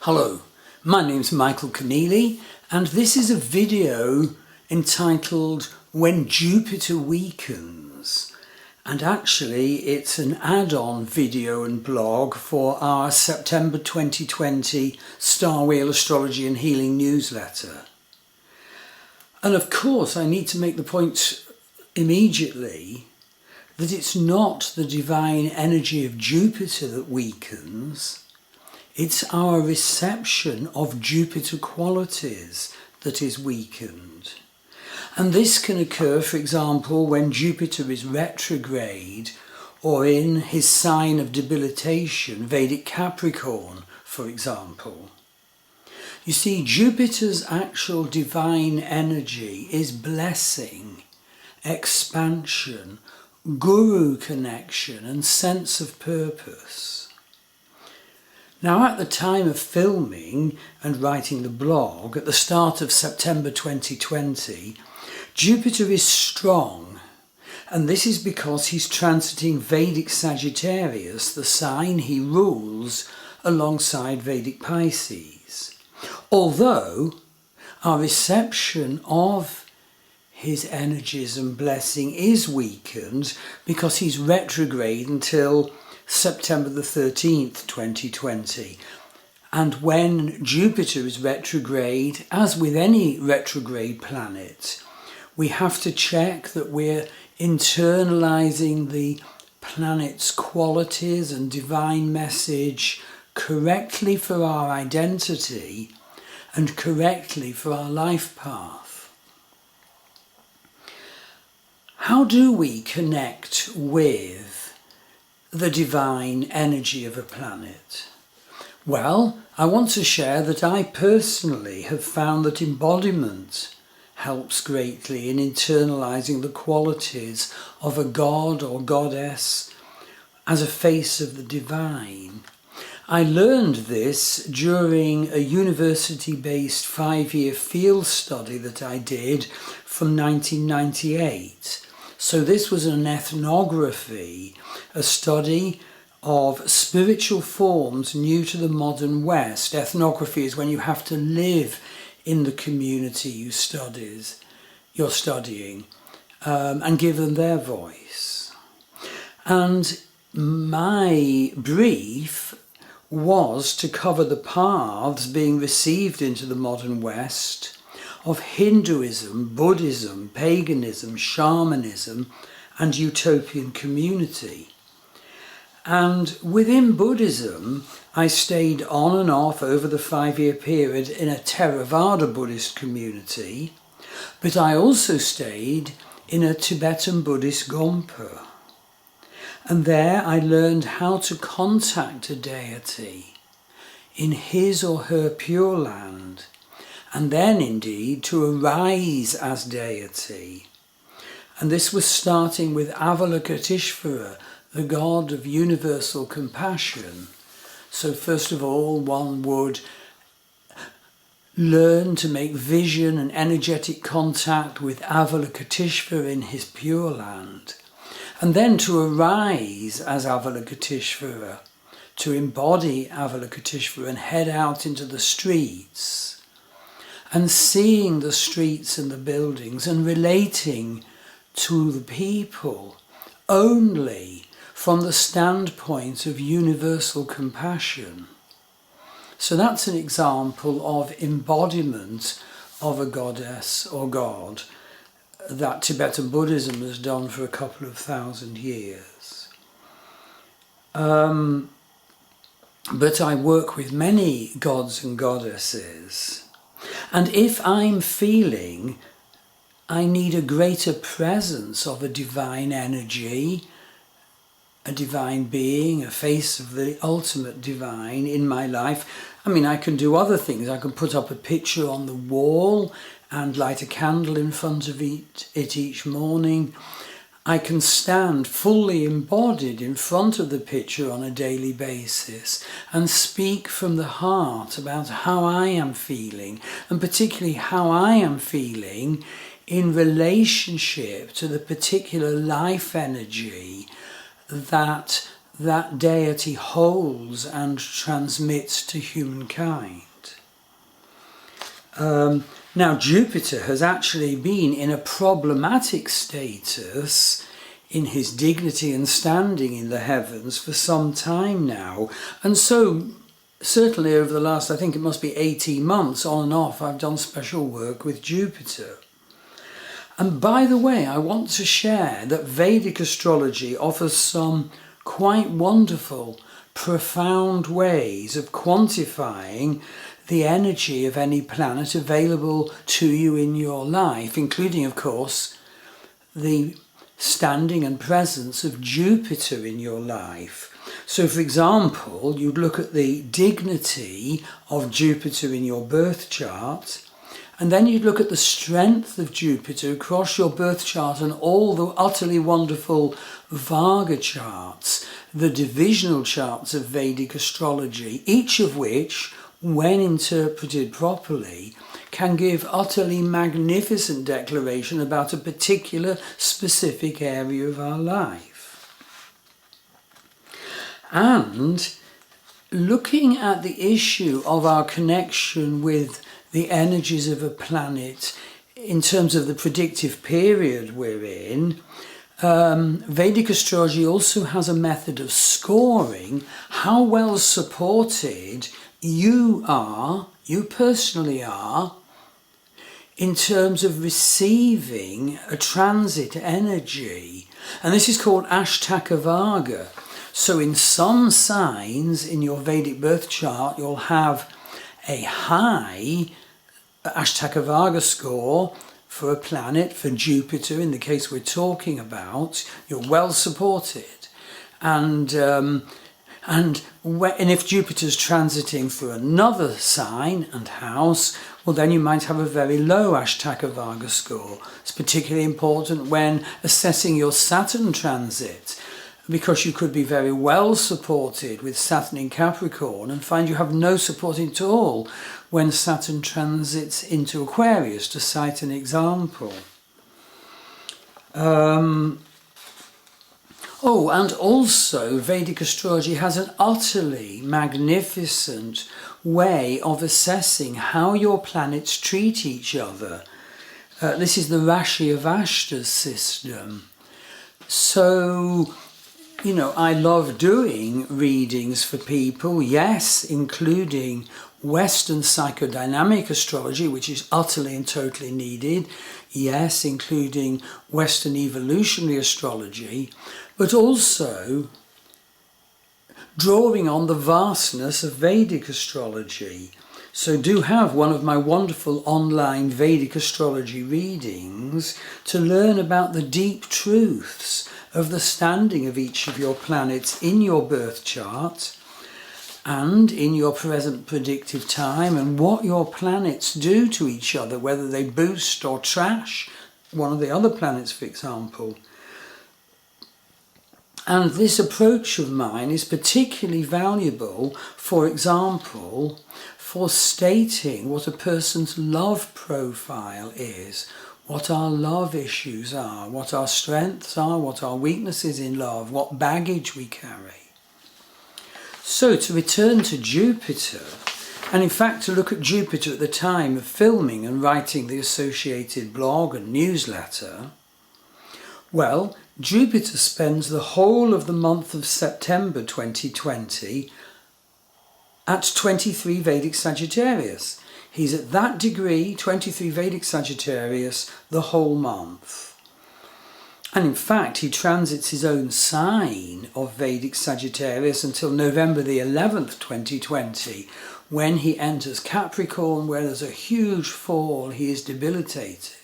Hello, my name's Michael Conneely, and this is a video entitled When Jupiter Weakens. And actually it's an add-on video and blog for our September 2020 Star Wheel Astrology and Healing newsletter. And of course I need to make the point immediately that it's not the divine energy of Jupiter that weakens. It's our reception of Jupiter qualities that is weakened. And this can occur, for example, when Jupiter is retrograde or in his sign of debilitation, Vedic Capricorn, for example. You see, Jupiter's actual divine energy is blessing, expansion, guru connection and sense of purpose. Now, at the time of filming and writing the blog, at the start of September 2020, Jupiter is strong, and this is because he's transiting Vedic Sagittarius, the sign he rules, alongside Vedic Pisces. Although our reception of his energies and blessing is weakened because he's retrograde until September the 13th, 2020. And when Jupiter is retrograde, as with any retrograde planet, we have to check that we're internalizing the planet's qualities and divine message correctly for our identity and correctly for our life path. How do we connect with the divine energy of a planet? Well, I want to share that I personally have found that embodiment helps greatly in internalizing the qualities of a god or goddess as a face of the divine. I learned this during a university-based 5-year field study that I did from 1998. So this was an ethnography, a study of spiritual forms new to the modern West. Ethnography is when you have to live in the community you're studying, and give them their voice. And my brief was to cover the paths being received into the modern West of Hinduism, Buddhism, paganism, shamanism, and utopian community. And within Buddhism, I stayed on and off over the 5-year period in a Theravada Buddhist community, but I also stayed in a Tibetan Buddhist Gompa. And there I learned how to contact a deity in his or her pure land, and then indeed to arise as deity. And this was starting with Avalokiteshvara, the god of universal compassion. So first of all, one would learn to make vision and energetic contact with Avalokiteshvara in his pure land, and then to arise as Avalokiteshvara, to embody Avalokiteshvara and head out into the streets, and seeing the streets and the buildings and relating to the people only from the standpoint of universal compassion. So that's an example of embodiment of a goddess or god that Tibetan Buddhism has done for a couple of thousand years. But I work with many gods and goddesses. And if I'm feeling I need a greater presence of a divine energy, a divine being, a face of the ultimate divine in my life, I mean, I can do other things. I can put up a picture on the wall and light a candle in front of it each morning. I can stand fully embodied in front of the picture on a daily basis and speak from the heart about how I am feeling, and particularly how I am feeling in relationship to the particular life energy that that deity holds and transmits to humankind. Now, Jupiter has actually been in a problematic status in his dignity and standing in the heavens for some time now. And so, certainly over the last, I think it must be 18 months, on and off, I've done special work with Jupiter. And by the way, I want to share that Vedic astrology offers some quite wonderful, profound ways of quantifying the energy of any planet available to you in your life, including, of course, the standing and presence of Jupiter in your life. So, for example, you'd look at the dignity of Jupiter in your birth chart, and then you'd look at the strength of Jupiter across your birth chart and all the utterly wonderful Varga charts, the divisional charts of Vedic astrology, each of which, when interpreted properly, can give utterly magnificent declaration about a particular specific area of our life. And looking at the issue of our connection with the energies of a planet in terms of the predictive period we're in, Vedic astrology also has a method of scoring how well supported you personally are, in terms of receiving a transit energy. And this is called Ashtaka Varga. So in some signs in your Vedic birth chart, you'll have a high Ashtaka Varga score for a planet, for Jupiter, in the case we're talking about. You're well supported. And if Jupiter's transiting through another sign and house, well, then you might have a very low Ashtaka Varga score. It's particularly important when assessing your Saturn transit, because you could be very well supported with Saturn in Capricorn and find you have no support at all when Saturn transits into Aquarius, to cite an example. Oh, and also Vedic astrology has an utterly magnificent way of assessing how your planets treat each other. This is the Rashi Avashta system. So, you know, I love doing readings for people, yes, including Western psychodynamic astrology, which is utterly and totally needed, yes, including Western evolutionary astrology, but also drawing on the vastness of Vedic astrology. So do have one of my wonderful online Vedic astrology readings to learn about the deep truths of the standing of each of your planets in your birth chart and in your present predictive time, and what your planets do to each other, whether they boost or trash one of the other planets, for example. And this approach of mine is particularly valuable, for example, for stating what a person's love profile is, what our love issues are, what our strengths are, what our weaknesses in love, what baggage we carry. So to return to Jupiter, and in fact to look at Jupiter at the time of filming and writing the associated blog and newsletter, well, Jupiter spends the whole of the month of September 2020 at 23 Vedic Sagittarius. He's at that degree, 23 Vedic Sagittarius, the whole month. And in fact, he transits his own sign of Vedic Sagittarius until November the 11th, 2020, when he enters Capricorn, where there's a huge fall. He is debilitated.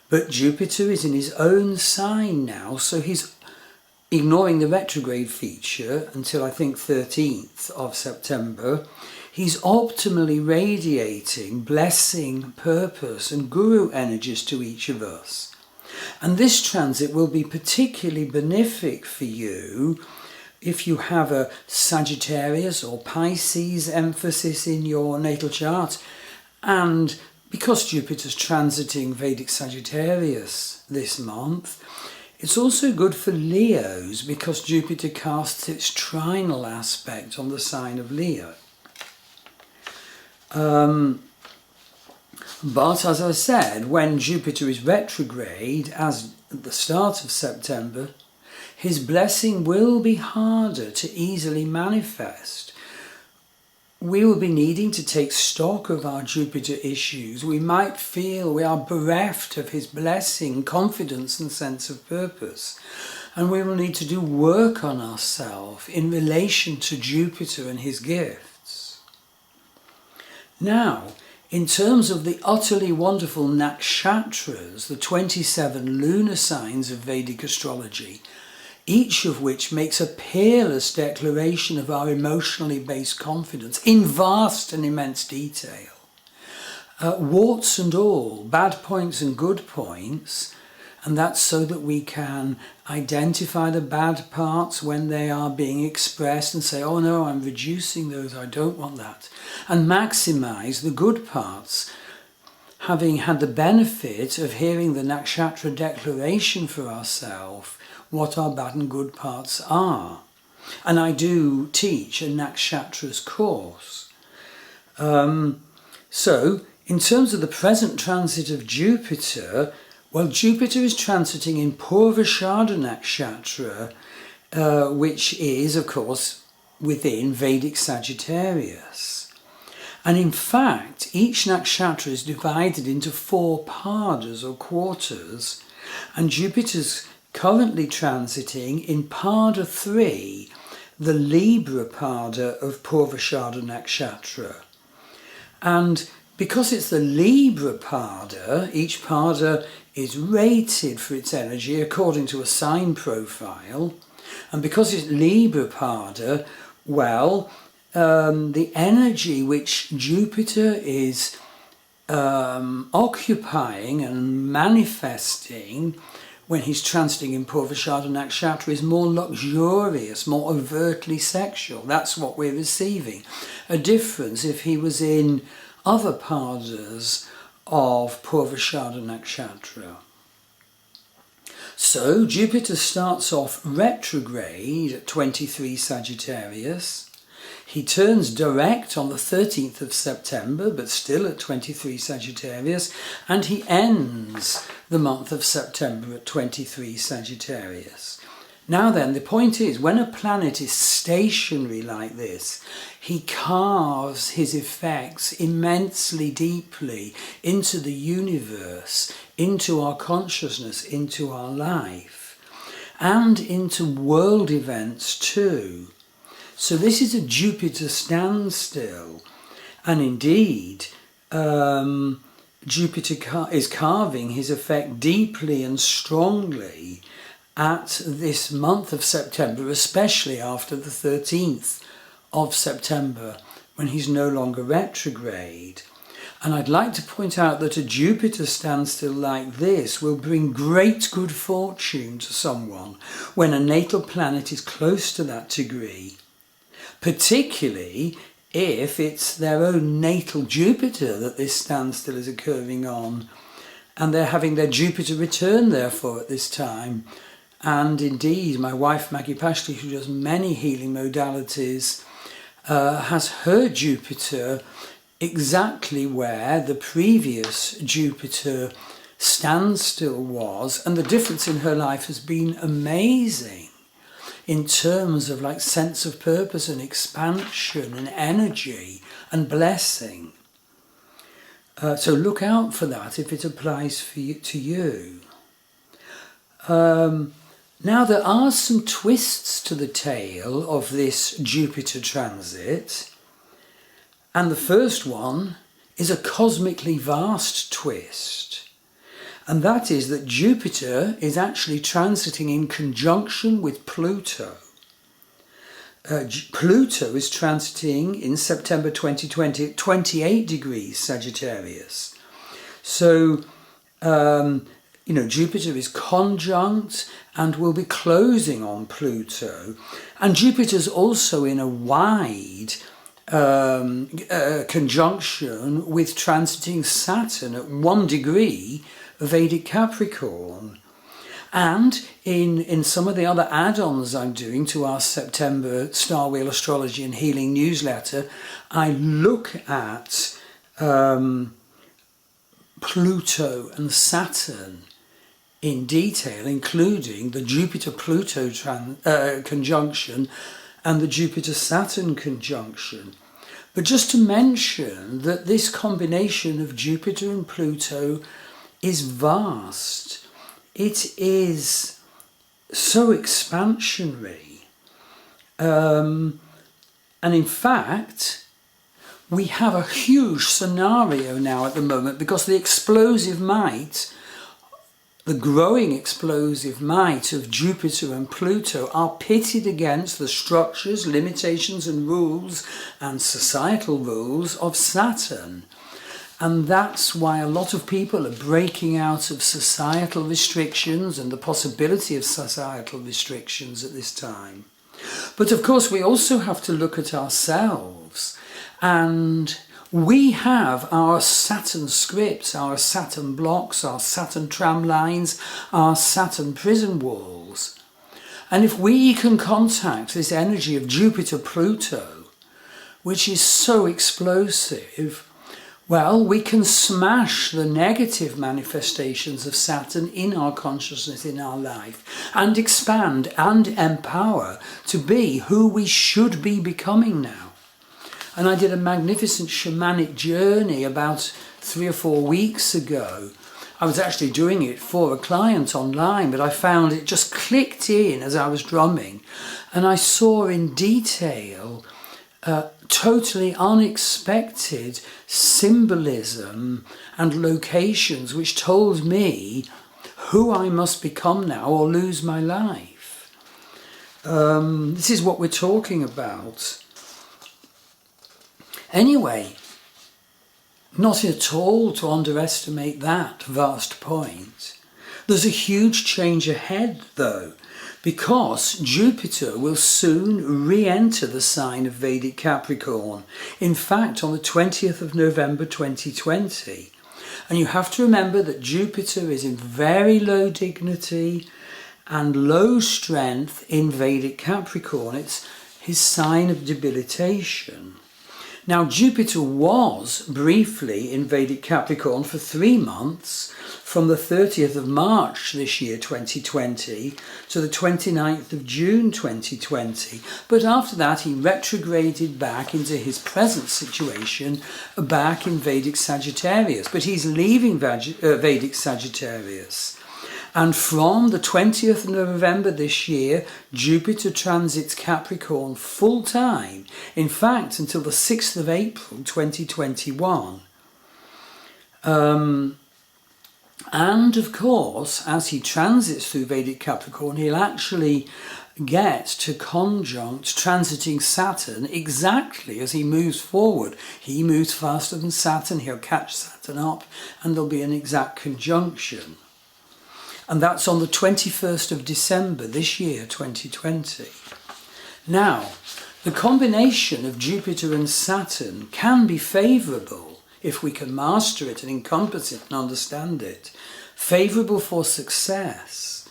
But Jupiter is in his own sign now, so he's ignoring the retrograde feature until I think 13th of September. He's optimally radiating blessing, purpose and guru energies to each of us. And this transit will be particularly benefic for you if you have a Sagittarius or Pisces emphasis in your natal chart. And because Jupiter's transiting Vedic Sagittarius this month, It's also good for Leos because Jupiter casts its trinal aspect on the sign of Leo. But as I said, when Jupiter is retrograde, as at the start of September, his blessing will be harder to easily manifest. We will be needing to take stock of our Jupiter issues. We might feel we are bereft of his blessing, confidence and sense of purpose. And we will need to do work on ourselves in relation to Jupiter and his gifts. Now, in terms of the utterly wonderful nakshatras, the 27 lunar signs of Vedic astrology, each of which makes a peerless declaration of our emotionally based confidence in vast and immense detail. Warts and all, bad points and good points, and that's so that we can identify the bad parts when they are being expressed and say, oh no, I'm reducing those, I don't want that, and maximize the good parts. Having had the benefit of hearing the nakshatra declaration for ourselves, what our bad and good parts are. And I do teach a nakshatras course. So, in terms of the present transit of Jupiter, well, Jupiter is transiting in Purvashada nakshatra, which is, of course, within Vedic Sagittarius. And in fact, each nakshatra is divided into 4 padas or quarters, and Jupiter's currently transiting in Pada 3, the Libra Pada of Purvashada Nakshatra. And because it's the Libra Pada, each Pada is rated for its energy according to a sign profile. And because it's Libra Pada, well, the energy which Jupiter is occupying and manifesting when he's transiting in Purvashada Nakshatra is more luxurious, more overtly sexual. That's what we're receiving. A difference if he was in other padas of Purvashada Nakshatra. So Jupiter starts off retrograde at 23 Sagittarius. He turns direct on the 13th of September, but still at 23 Sagittarius, and he ends the month of September at 23 Sagittarius. Now then, the point is, when a planet is stationary like this, he carves his effects immensely deeply into the universe, into our consciousness, into our life, and into world events too. So this is a Jupiter standstill, and indeed Jupiter is carving his effect deeply and strongly at this month of September, especially after the 13th of September, when he's no longer retrograde. And I'd like to point out that a Jupiter standstill like this will bring great good fortune to someone when a natal planet is close to that degree, particularly if it's their own natal Jupiter that this standstill is occurring on, and they're having their Jupiter return therefore at this time. And indeed, my wife Maggie Pashley, who does many healing modalities, has her Jupiter exactly where the previous Jupiter standstill was, and the difference in her life has been amazing in terms of like sense of purpose and expansion and energy and blessing. So look out for that if it applies to you. Now there are some twists to the tale of this Jupiter transit, and the first one is a cosmically vast twist, and that is that Jupiter is actually transiting in conjunction with Pluto. Pluto is transiting in September 2020 at 28 degrees Sagittarius. So, Jupiter is conjunct and will be closing on Pluto. And Jupiter's also in a wide conjunction with transiting Saturn at 1 degree of Vedic Capricorn. And in some of the other add-ons I'm doing to our September Star Wheel Astrology and Healing newsletter, I look at Pluto and Saturn in detail, including the Jupiter-Pluto conjunction and the Jupiter-Saturn conjunction. But just to mention that this combination of Jupiter and Pluto is vast. It is so expansionary. And in fact, we have a huge scenario now at the moment because the explosive might, the growing explosive might of Jupiter and Pluto are pitted against the structures, limitations and rules and societal rules of Saturn. And that's why a lot of people are breaking out of societal restrictions and the possibility of societal restrictions at this time. But of course we also have to look at ourselves, and we have our Saturn scripts, our Saturn blocks, our Saturn tram lines, our Saturn prison walls. And if we can contact this energy of Jupiter-Pluto, which is so explosive, well, we can smash the negative manifestations of Saturn in our consciousness, in our life, and expand and empower to be who we should be becoming now. And I did a magnificent shamanic journey about 3 or 4 weeks ago. I was actually doing it for a client online, but I found it just clicked in as I was drumming. And I saw in detail totally unexpected symbolism and locations which told me who I must become now or lose my life. This is what we're talking about. Anyway, not at all to underestimate that vast point. There's a huge change ahead though, because Jupiter will soon re-enter the sign of Vedic Capricorn, in fact on the 20th of November 2020. And you have to remember that Jupiter is in very low dignity and low strength in Vedic Capricorn. It's his sign of debilitation. Now Jupiter was briefly in Vedic Capricorn for 3 months, from the 30th of March this year 2020 to the 29th of June 2020, but after that he retrograded back into his present situation back in Vedic Sagittarius, but he's leaving Vedic Sagittarius. And from the 20th of November this year, Jupiter transits Capricorn full time, in fact until the 6th of April 2021. And of course, as he transits through Vedic Capricorn, he'll actually get to conjunct transiting Saturn exactly as he moves forward. He moves faster than Saturn, he'll catch Saturn up, and there'll be an exact conjunction. And that's on the 21st of December this year, 2020. Now, the combination of Jupiter and Saturn can be favourable if we can master it and encompass it and understand it. Favourable for success,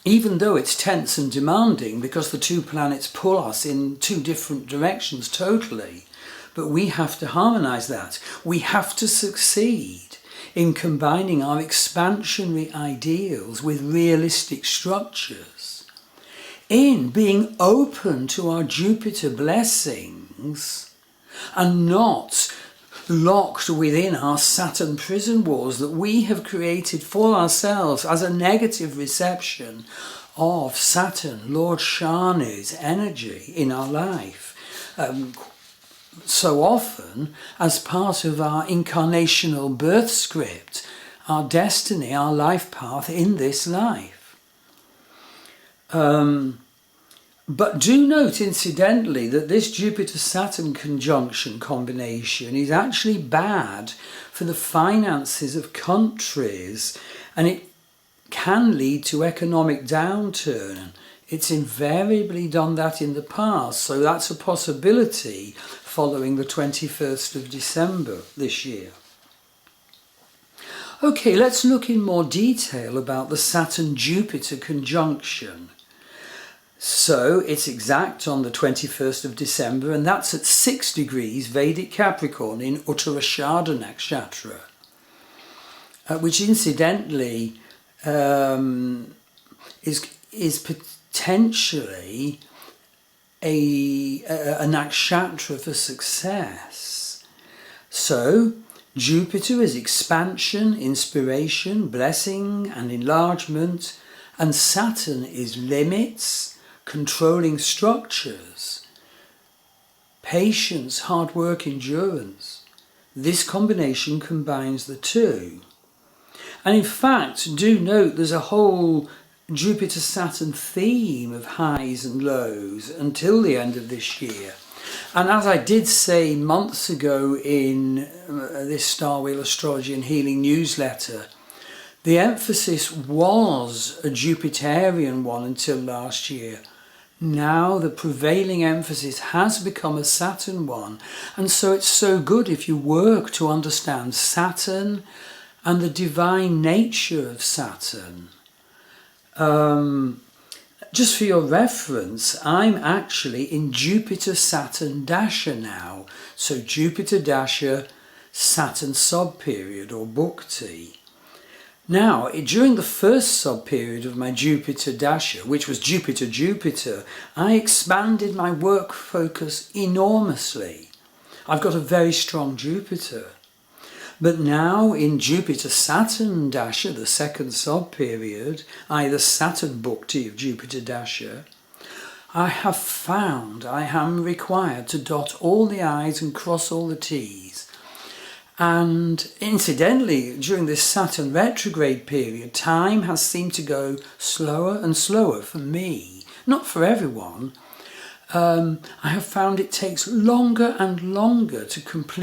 even though it's tense and demanding because the two planets pull us in 2 different directions totally. But we have to harmonise that. We have to succeed in combining our expansionary ideals with realistic structures, in being open to our Jupiter blessings and not locked within our Saturn prison walls that we have created for ourselves as a negative reception of Saturn, Lord Shani's energy in our life. So often as part of our incarnational birth script, our destiny, our life path in this life. But do note, incidentally, that this Jupiter-Saturn conjunction combination is actually bad for the finances of countries, and it can lead to economic downturn. It's invariably done that in the past, so that's a possibility following the 21st of December this year. Okay, let's look in more detail about the Saturn-Jupiter conjunction. So it's exact on the 21st of December, and that's at 6 degrees Vedic Capricorn in Uttarashada Nakshatra, which incidentally is potentially a nakshatra for success. So Jupiter is expansion, inspiration, blessing and enlargement, and Saturn is limits, controlling structures, patience, hard work, endurance. This combination combines the two. And in fact, do note there's a whole Jupiter-Saturn theme of highs and lows until the end of this year. And as I did say months ago in this Star Wheel Astrology and Healing newsletter, the emphasis was a Jupiterian one until last year. Now the prevailing emphasis has become a Saturn one, and so it's so good if you work to understand Saturn and the divine nature of Saturn. Just for your reference, I'm actually in Jupiter-Saturn Dasha now. So Jupiter Dasha, Saturn sub-period or Bhukti. Now, during the first sub-period of my Jupiter Dasha, which was Jupiter-Jupiter, I expanded my work focus enormously. I've got a very strong Jupiter. But now in Jupiter-Saturn Dasha, the second sub-period, i.e. the Saturn Bhukti of Jupiter Dasha, I have found I am required to dot all the I's and cross all the T's. And incidentally, during this Saturn retrograde period, time has seemed to go slower and slower for me, not for everyone. I have found it takes longer and longer to complete